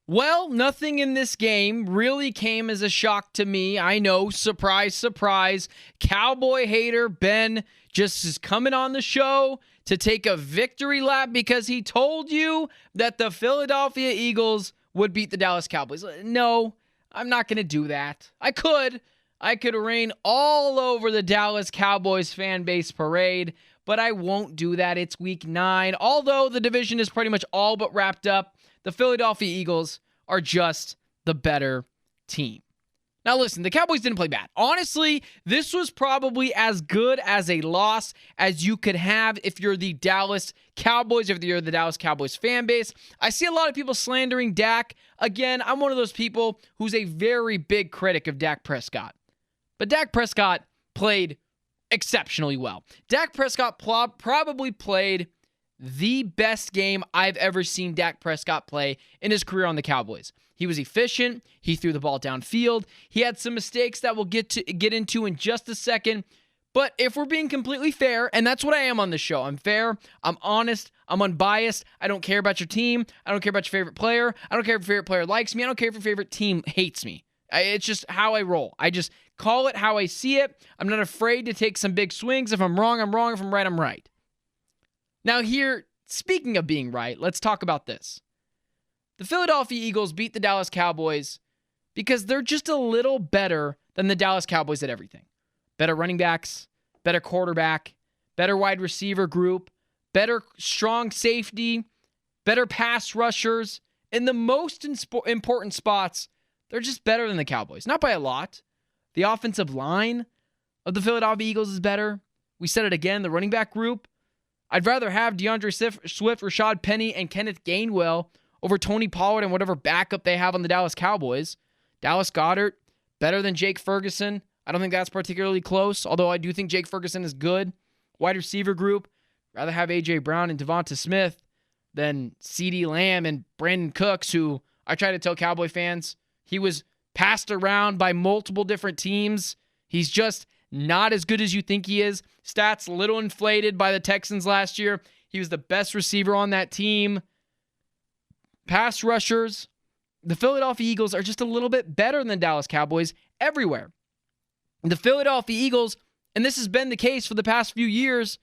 Well, nothing in this game really came as a shock to me. I know, surprise, surprise. Cowboy hater Ben just is coming on the show to take a victory lap because he told you that the Philadelphia Eagles would beat the Dallas Cowboys. No, I'm not going to do that. I could rain all over the Dallas Cowboys fan base parade, but I won't do that. It's week 9. Although the division is pretty much all but wrapped up, the Philadelphia Eagles are just the better team. Now listen, the Cowboys didn't play bad. Honestly, this was probably as good as a loss as you could have if you're the Dallas Cowboys, if you're the Dallas Cowboys fan base. I see a lot of people slandering Dak. Again, I'm one of those people who's a very big critic of Dak Prescott. But Dak Prescott played exceptionally well. Dak Prescott probably played the best game I've ever seen Dak Prescott play in his career on the Cowboys. He was efficient. He threw the ball downfield. He had some mistakes that we'll get into in just a second. But if we're being completely fair, and that's what I am on this show, I'm fair, I'm honest, I'm unbiased. I don't care about your team. I don't care about your favorite player. I don't care if your favorite player likes me. I don't care if your favorite team hates me. It's just how I roll. I just call it how I see it. I'm not afraid to take some big swings. If I'm wrong, I'm wrong. If I'm right, I'm right. Now here, speaking of being right, let's talk about this. The Philadelphia Eagles beat the Dallas Cowboys because they're just a little better than the Dallas Cowboys at everything. Better running backs, better quarterback, better wide receiver group, better strong safety, better pass rushers. In the most important spots, they're just better than the Cowboys. Not by a lot. The offensive line of the Philadelphia Eagles is better. We said it again, the running back group. I'd rather have DeAndre Swift, Rashad Penny, and Kenneth Gainwell over Tony Pollard and whatever backup they have on the Dallas Cowboys. Dallas Goedert, better than Jake Ferguson. I don't think that's particularly close, although I do think Jake Ferguson is good. Wide receiver group, rather have A.J. Brown and Devonta Smith than CeeDee Lamb and Brandon Cooks, who I try to tell Cowboy fans, he was passed around by multiple different teams. He's just not as good as you think he is. Stats a little inflated by the Texans last year. He was the best receiver on that team. Pass rushers, the Philadelphia Eagles are just a little bit better than the Dallas Cowboys everywhere. The Philadelphia Eagles, and this has been the case for the past few years,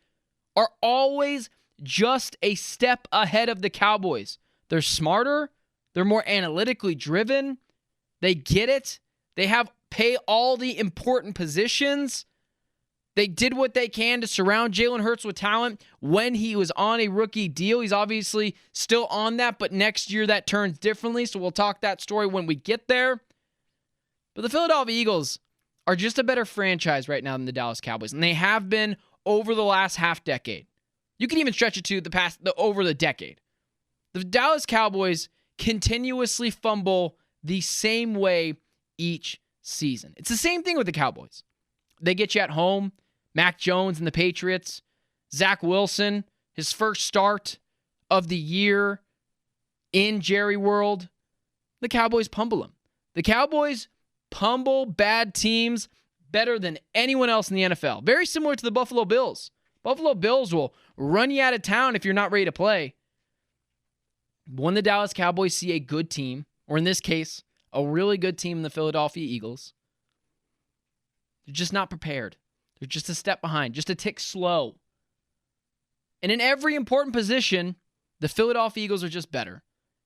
are always just a step ahead of the Cowboys. They're smarter. They're more analytically driven. They get it. They pay all the important positions. They did what they can to surround Jalen Hurts with talent when he was on a rookie deal. He's obviously still on that, but next year that turns differently, so we'll talk that story when we get there. But the Philadelphia Eagles are just a better franchise right now than the Dallas Cowboys, and they have been over the last half decade. You can even stretch it to over the decade. The Dallas Cowboys continuously fumble the same way each season. It's the same thing with the Cowboys. They get you at home. Mac Jones and the Patriots. Zach Wilson, his first start of the year in Jerry World. The Cowboys pummel them. The Cowboys pummel bad teams better than anyone else in the NFL. Very similar to the Buffalo Bills. Buffalo Bills will run you out of town if you're not ready to play. When the Dallas Cowboys see a good team, or in this case, a really good team in the Philadelphia Eagles, they're just not prepared. They're just a step behind, just a tick slow. And in every important position, the Philadelphia Eagles are just better.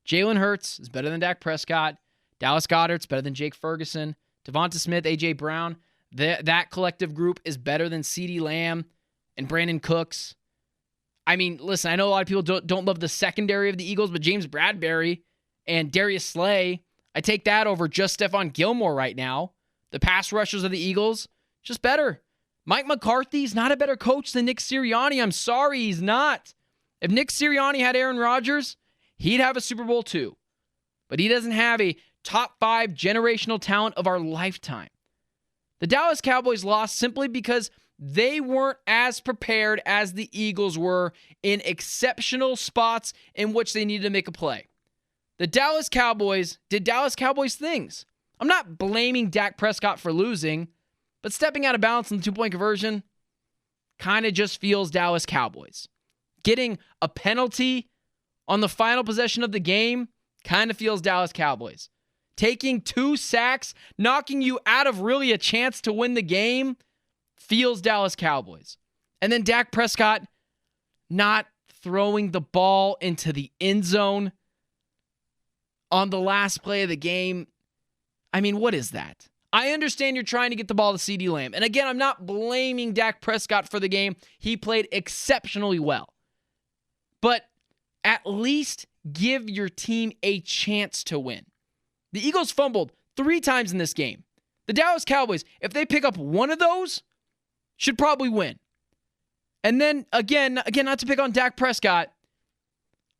Jalen Hurts is better than Dak Prescott. Dallas Goedert's better than Jake Ferguson. Devonta Smith, A.J. Brown, that collective group is better than CeeDee Lamb and Brandon Cooks. I mean, listen, I know a lot of people don't love the secondary of the Eagles, but James Bradbury and Darius Slay, I take that over just Stephon Gilmore right now. The pass rushers of the Eagles, just better. Mike McCarthy's not a better coach than Nick Sirianni. I'm sorry, he's not. If Nick Sirianni had Aaron Rodgers, he'd have a Super Bowl too. But he doesn't have a top 5 generational talent of our lifetime. The Dallas Cowboys lost simply because they weren't as prepared as the Eagles were in exceptional spots in which they needed to make a play. The Dallas Cowboys did Dallas Cowboys things. I'm not blaming Dak Prescott for losing, but stepping out of bounds in the 2-point conversion kind of just feels Dallas Cowboys. Getting a penalty on the final possession of the game kind of feels Dallas Cowboys. Taking 2 sacks, knocking you out of really a chance to win the game, feels Dallas Cowboys. And then Dak Prescott not throwing the ball into the end zone on the last play of the game. I mean, what is that? I understand you're trying to get the ball to CeeDee Lamb. And again, I'm not blaming Dak Prescott for the game. He played exceptionally well. But at least give your team a chance to win. The Eagles fumbled 3 times in this game. The Dallas Cowboys, if they pick up one of those, should probably win. And then, again, not to pick on Dak Prescott,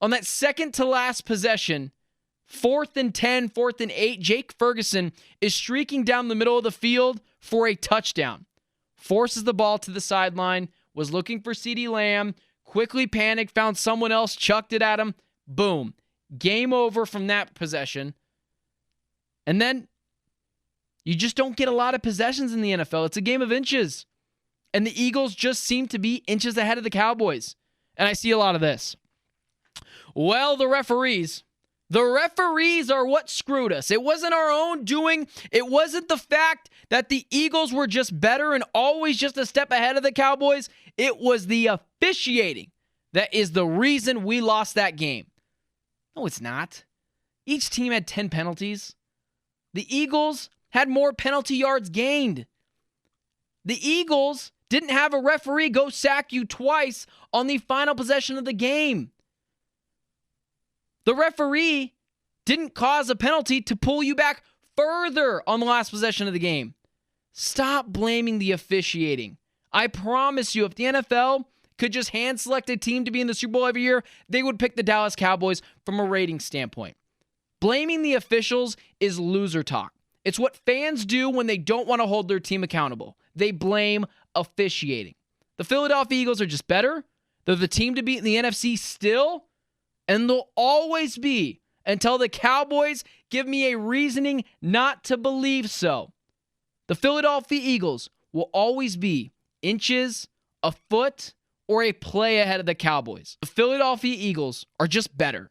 on that second to last possession, 4th and 10, 4th and 8, Jake Ferguson is streaking down the middle of the field for a touchdown. Forces the ball to the sideline, was looking for CeeDee Lamb, quickly panicked, found someone else, chucked it at him. Boom. Game over from that possession. And then you just don't get a lot of possessions in the NFL. It's a game of inches. And the Eagles just seem to be inches ahead of the Cowboys. And I see a lot of this. Well, the referees are what screwed us. It wasn't our own doing. It wasn't the fact that the Eagles were just better and always just a step ahead of the Cowboys. It was the officiating that is the reason we lost that game. No, it's not. Each team had 10 penalties. The Eagles had more penalty yards gained. The Eagles didn't have a referee go sack you twice on the final possession of the game. The referee didn't cause a penalty to pull you back further on the last possession of the game. Stop blaming the officiating. I promise you, if the NFL could just hand select a team to be in the Super Bowl every year, they would pick the Dallas Cowboys from a rating standpoint. Blaming the officials is loser talk. It's what fans do when they don't want to hold their team accountable. They blame officiating. The Philadelphia Eagles are just better. They're the team to beat in the NFC still, and they'll always be until the Cowboys give me a reasoning not to believe so. The Philadelphia Eagles will always be inches, a foot, or a play ahead of the Cowboys. The Philadelphia Eagles are just better.